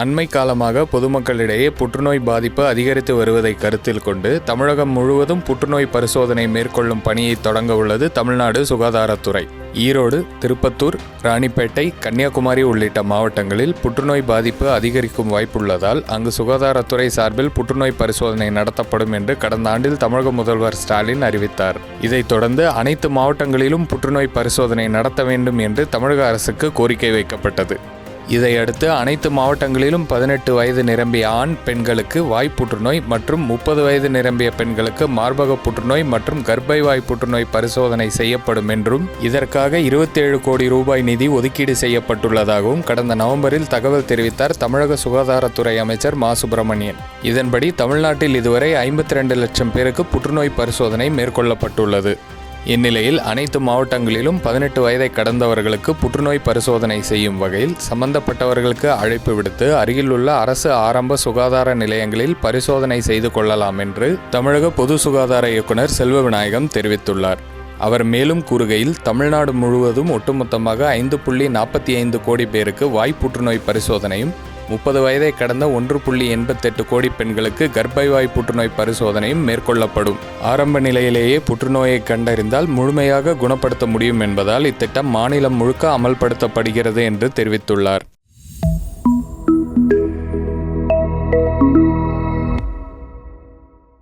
அண்மை காலமாக பொதுமக்களிடையே புற்றுநோய் பாதிப்பு அதிகரித்து வருவதை கருத்தில் கொண்டு தமிழகம் முழுவதும் புற்றுநோய் பரிசோதனை மேற்கொள்ளும் பணியை தொடங்க உள்ளது தமிழ்நாடு சுகாதாரத்துறை. ஈரோடு, திருப்பத்தூர், ராணிப்பேட்டை, கன்னியாகுமரி உள்ளிட்ட மாவட்டங்களில் புற்றுநோய் பாதிப்பு அதிகரிக்கும் வாய்ப்புள்ளதால் அங்கு சுகாதாரத்துறை சார்பில் புற்றுநோய் பரிசோதனை நடத்தப்படும் என்று கடந்த ஆண்டில் தமிழக முதல்வர் ஸ்டாலின் அறிவித்தார். இதைத் தொடர்ந்து அனைத்து மாவட்டங்களிலும் புற்றுநோய் பரிசோதனை நடத்த வேண்டும் என்று தமிழக அரசுக்கு கோரிக்கை வைக்கப்பட்டது. இதையடுத்து அனைத்து மாவட்டங்களிலும் 18 வயது நிரம்பிய ஆண் பெண்களுக்கு வாய் புற்றுநோய் மற்றும் 30 வயது நிரம்பிய பெண்களுக்கு மார்பக புற்றுநோய் மற்றும் கர்ப்பை வாய் புற்றுநோய் பரிசோதனை செய்யப்படும் என்றும் இதற்காக 27 கோடி ரூபாய் நிதி ஒதுக்கீடு செய்யப்பட்டுள்ளதாகவும் கடந்த நவம்பரில் தகவல் தெரிவித்தார் தமிழக சுகாதாரத்துறை அமைச்சர் மா. சுப்பிரமணியன். இதன்படி தமிழ்நாட்டில் இதுவரை 52 லட்சம் பேருக்கு புற்றுநோய் பரிசோதனை மேற்கொள்ளப்பட்டுள்ளது. இந்நிலையில் அனைத்து மாவட்டங்களிலும் 18 வயதை கடந்தவர்களுக்கு புற்றுநோய் பரிசோதனை செய்யும் வகையில் சம்பந்தப்பட்டவர்களுக்கு அழைப்பு விடுத்து அருகிலுள்ள அரசு ஆரம்ப சுகாதார நிலையங்களில் பரிசோதனை செய்து கொள்ளலாம் என்று தமிழக பொது சுகாதார இயக்குனர் செல்வ விநாயகம் தெரிவித்துள்ளார். அவர் மேலும் கூறுகையில், தமிழ்நாடு முழுவதும் ஒட்டுமொத்தமாக 5.45 கோடி பேருக்கு வாய் புற்றுநோய் பரிசோதனையும் 30 வயதை கடந்த 1.88 கோடி பெண்களுக்கு கர்ப்பை வாய் புற்றுநோய் பரிசோதனையும் மேற்கொள்ளப்படும். ஆரம்ப நிலையிலேயே புற்றுநோயை கண்டறிந்தால் முழுமையாக குணப்படுத்த முடியும் என்பதால் இத்திட்டம் மாநிலம் முழுக்க அமல்படுத்தப்படுகிறது என்று தெரிவித்துள்ளார்.